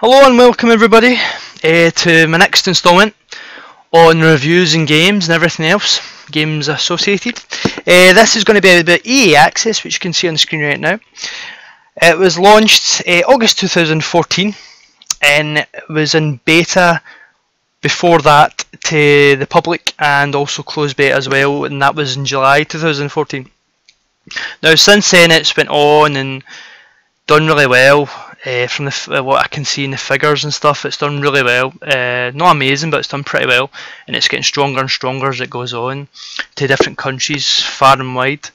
Hello and welcome everybody to my next instalment on reviews and games and everything else, games associated. This is going to be about EA Access, which you can see on the screen right now. It was launched August 2014 and it was in beta before that to the public and also closed beta as well, and that was in July 2014. Now since then it's went on and done really well. From what I can see in the figures and stuff, it's done really well. Not amazing, but it's done pretty well, and it's getting stronger and stronger as it goes on to different countries far and wide.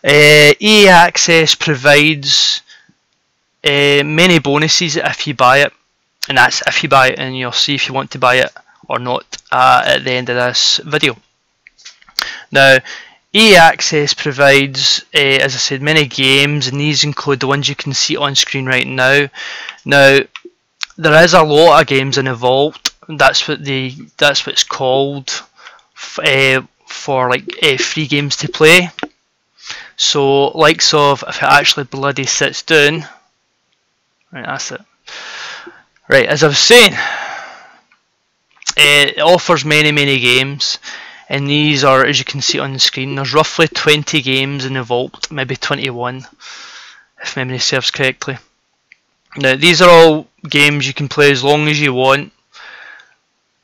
EA Access provides many bonuses if you buy it, and that's if you buy it, and you'll see if you want to buy it or not at the end of this video. Now, EA Access provides, as I said, many games, and these include the ones you can see on screen right now. Now, there is a lot of games in the vault. That's what it's called for like free games to play. So, likes of, if it actually bloody sits down, right, that's it. Right, as I was saying, it offers many games. And these are, as you can see on the screen, there's roughly 20 games in the vault, maybe 21, if memory serves correctly. Now, these are all games you can play as long as you want,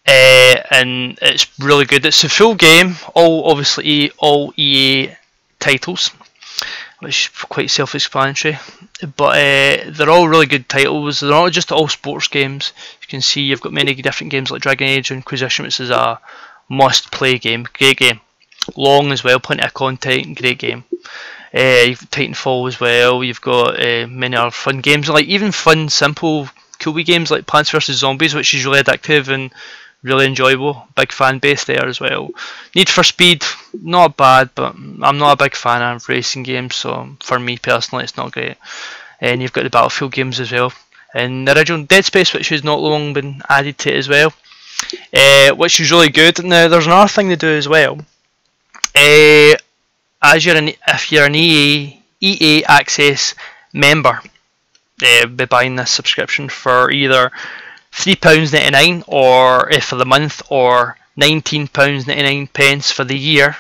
and it's really good. It's a full game, obviously all EA titles, which is quite self-explanatory, but they're all really good titles. They're not just all sports games. You can see you've got many different games like Dragon Age Inquisition, which is a must-play game, great game, long as well, plenty of content, great game. You've got Titanfall as well. You've got many other fun games, like even fun, simple, cool games like Plants vs Zombies, which is really addictive and really enjoyable. Big fan base there as well. Need for Speed, not bad, but I'm not a big fan of racing games, so for me personally, it's not great. And you've got the Battlefield games as well, and the original Dead Space, which has not long been added to it as well. Which is really good. Now, there's another thing to do as well. If you're an EA Access member, by buying this subscription for either £3.99 or for the month, or £19.99 for the year,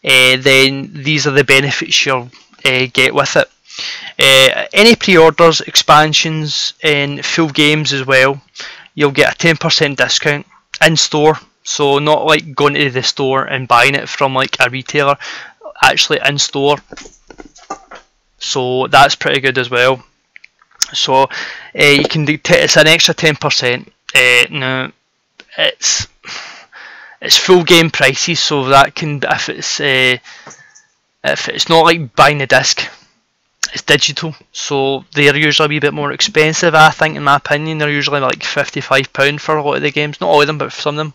then these are the benefits you'll get with it. Any pre-orders, expansions, and full games as well, you'll get a 10% discount in store. So not like going to the store and buying it from like a retailer, actually in store. So that's pretty good as well. So you can do it's an extra 10%. Now it's full game prices, so that can, if it's not like buying the disc, it's digital, so they're usually a wee bit more expensive, I think, in my opinion. They're usually like £55 for a lot of the games, not all of them, but for some of them.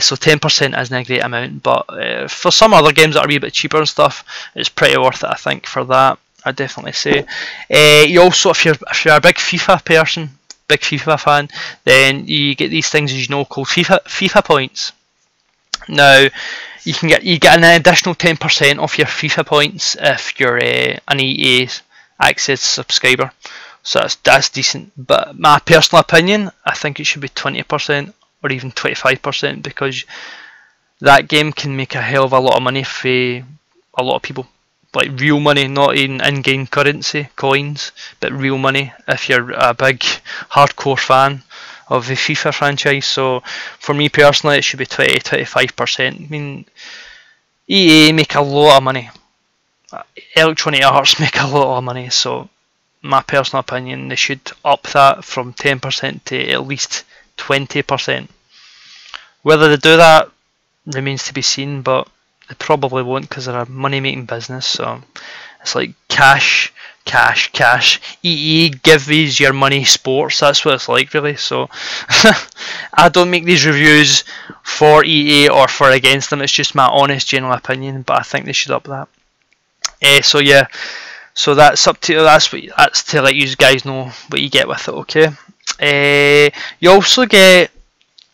So 10% isn't a great amount, but for some other games that are a wee bit cheaper and stuff, it's pretty worth it, I think, for that. I'd definitely say. You also, if you're a big FIFA person, big FIFA fan, then you get these things, as you know, called FIFA points. Now, you get an additional 10% off your FIFA points if you're an EA Access subscriber. So that's decent. But my personal opinion, I think it should be 20% or even 25%, because that game can make a hell of a lot of money for a lot of people. Like real money, not even in-game currency, coins, but real money if you're a big hardcore fan of the FIFA franchise. So for me personally, it should be 20-25%. I mean, EA make a lot of money. Electronic Arts make a lot of money. So my personal opinion, they should up that from 10% to at least 20%. Whether they do that remains to be seen, but they probably won't, because they're a money-making business. So it's like cash. EA, give these your money sports. That's what it's like, really. So I don't make these reviews for EA or for against them. It's just my honest general opinion, but I think they should up that. So yeah, so that's up to that's to let you guys know what you get with it. Okay. You also get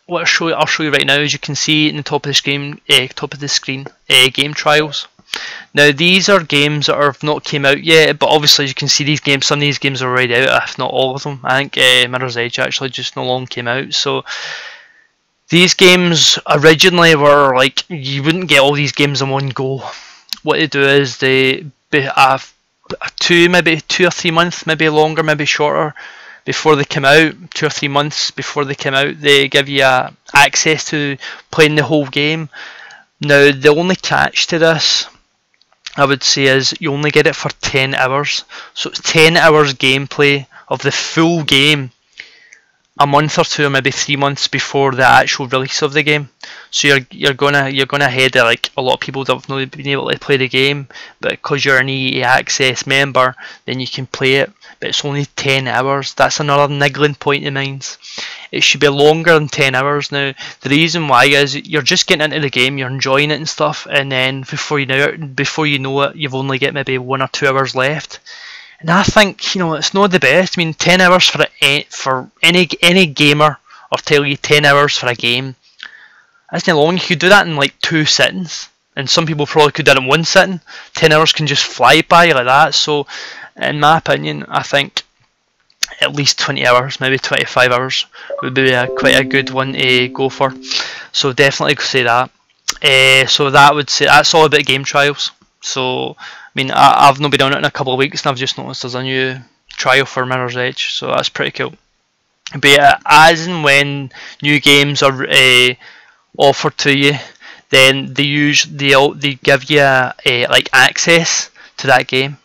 what I'll show you right now. As you can see in the top of the screen, game trials. Now these are games that have not came out yet, but obviously as you can see these games, some of these games are already out, if not all of them. I think Mirror's Edge actually just no long came out, so these games originally were like, you wouldn't get all these games in one go. What they do is they have maybe 2 or 3 months, maybe longer, maybe shorter, before they come out, 2 or 3 months before they come out, they give you access to playing the whole game. Now the only catch to this, I would say, is you only get it for 10 hours. So it's 10 hours gameplay of the full game, a month or two, or maybe 3 months before the actual release of the game. So you're gonna head of like a lot of people that have not been able to play the game, but because you're an EA Access member, then you can play it. But it's only 10 hours. That's another niggling point of mine. It should be longer than 10 hours. Now the reason why is you're just getting into the game, you're enjoying it and stuff, and then before you know it, you've only got maybe 1 or 2 hours left. And I think, it's not the best. I mean, 10 hours for any gamer, or tell you 10 hours for a game, that's not long. You could do that in like 2 sittings, and some people probably could do it in 1 sitting. 10 hours can just fly by like that. So in my opinion, I think at least 20 hours, maybe 25 hours would be quite a good one to go for. So definitely say that. So that's all about game trials. So I mean, I've not been on it in a couple of weeks, and I've just noticed there's a new trial for Mirror's Edge, so that's pretty cool. But yeah, as and when new games are offered to you, then they give you like access to that game,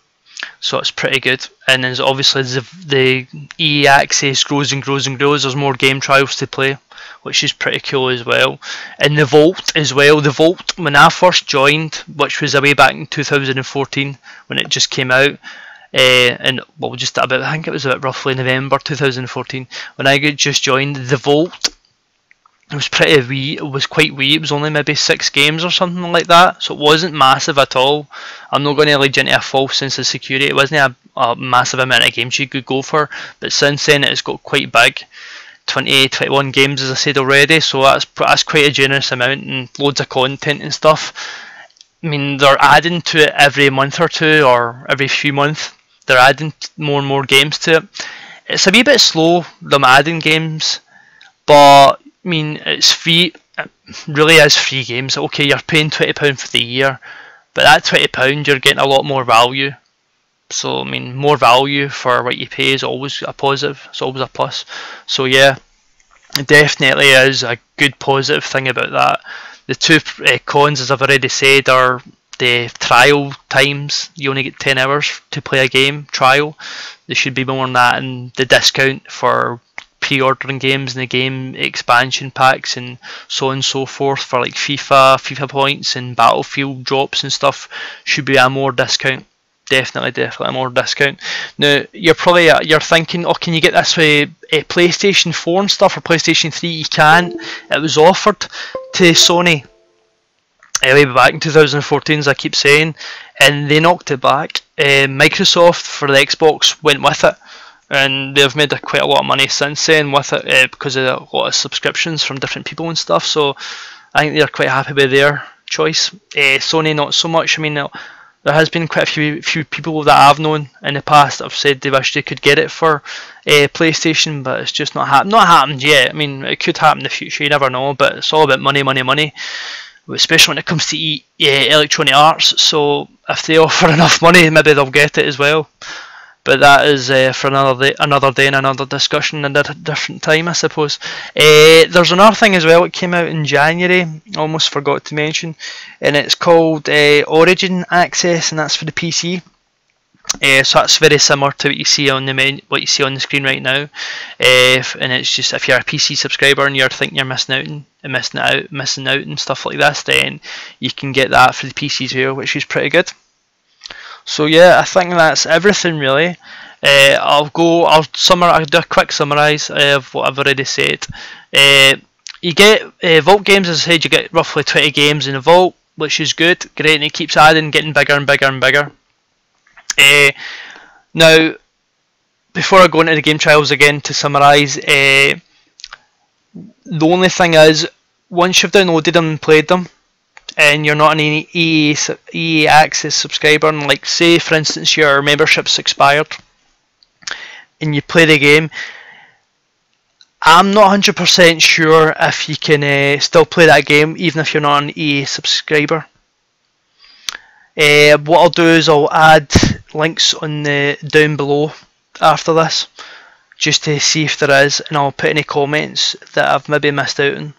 so it's pretty good. And then obviously the EA Access grows and grows and grows, there's more game trials to play, which is pretty cool as well. And the Vault as well. The Vault, when I first joined, which was way back in 2014 when it just came out, and well, just about, I think it was about roughly November 2014 when I just joined. The Vault, it was pretty wee. It was quite wee. It was only maybe 6 games or something like that, so it wasn't massive at all. I'm not going to lead you into a false sense of security. It wasn't a massive amount of games you could go for, but since then it's got quite big. 21 games, as I said already, so that's quite a generous amount, and loads of content and stuff. I mean, they're adding to it every month or two, or every few months. They're adding more and more games to it. It's a wee bit slow, them adding games, but I mean, it's free. It really is free games. Okay, you're paying £20 for the year, but that £20 you're getting a lot more value. So I mean, more value for what you pay is always a positive. It's always a plus. So yeah, it definitely is a good positive thing about that. The two cons, as I've already said, are the trial times. You only get 10 hours to play a game trial. There should be more than that, and the discount for pre-ordering games and the game expansion packs and so on and so forth for like FIFA points and Battlefield drops and stuff should be a more discount. Definitely a more discount. Now you're thinking, oh, can you get this with PlayStation 4 and stuff, or PlayStation 3? You can. It was offered to Sony way back in 2014, as I keep saying, and they knocked it back. Microsoft for the Xbox went with it, and they've made quite a lot of money since then with it because of a lot of subscriptions from different people and stuff. So I think they're quite happy with their choice. Sony not so much. I mean, there has been quite a few people that I've known in the past that have said they wish they could get it for PlayStation, but it's just not happened yet. I mean, it could happen in the future, you never know, but it's all about money, especially when it comes to Electronic Arts. So if they offer enough money, maybe they'll get it as well. But that is for another day and another discussion at a different time, I suppose. There's another thing as well that came out in January, almost forgot to mention, and it's called Origin Access, and that's for the PC. So that's very similar to what you see on the screen right now, and it's just if you're a PC subscriber and you're thinking you're missing out and stuff like this, then you can get that for the PC as well, which is pretty good. So yeah, I think that's everything really. I'll do a quick summarise of what I've already said. You get Vault games, as I said, you get roughly 20 games in the Vault, which is good, great, and it keeps adding, getting bigger and bigger and bigger. Now, before I go into the game trials again, to summarise, the only thing is, once you've downloaded them and played them, and you're not an EA Access subscriber, and like say for instance your membership's expired and you play the game, I'm not 100% sure if you can still play that game even if you're not an EA subscriber. What I'll do is I'll add links on the down below after this, just to see if there is, and I'll put any comments that I've maybe missed out on,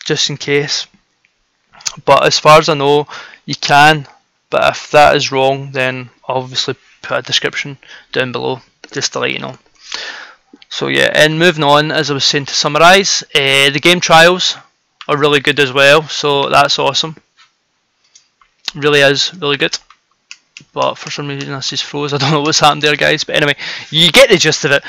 just in case. But as far as I know, you can, but if that is wrong, then I'll obviously put a description down below, just to let you know. So yeah, and moving on, as I was saying, to summarise, the game trials are really good as well, so that's awesome. Really is really good. But for some reason this is froze, I don't know what's happened there guys, but anyway, you get the gist of it.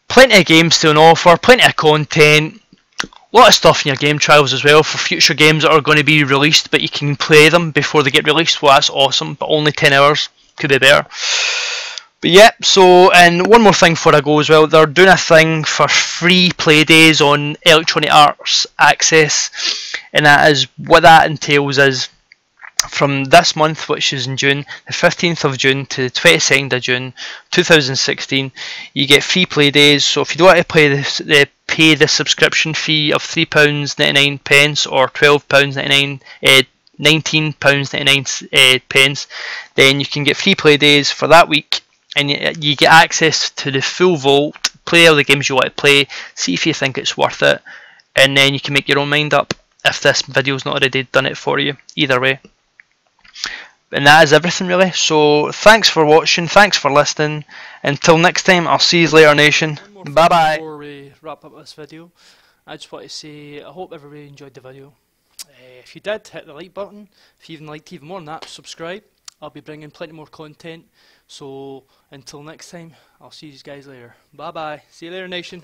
Plenty of games to an offer, plenty of content, a lot of stuff in your game trials as well for future games that are going to be released, but you can play them before they get released. Well, that's awesome, but only 10 hours, could be better. But yeah, so, and one more thing before I go as well, they're doing a thing for free play days on Electronic Arts Access, and that is, what that entails is, from this month, which is in June, the 15th of June to the 22nd of June 2016, you get free play days. So if you don't want to play this, pay the subscription fee of £3.99 or £12.99, £19.99, then you can get free play days for that week, and you get access to the full vault, play all the games you want to play, see if you think it's worth it, and then you can make your own mind up if this video's not already done it for you, either way. And that is everything really, so thanks for watching, thanks for listening, until next time, I'll see you later nation, bye bye. Before we wrap up this video, I just want to say I hope everybody enjoyed the video. If you did, hit the like button. If you even liked even more than that, subscribe. I'll be bringing plenty more content, so until next time, I'll see you guys later, bye bye, see you later nation.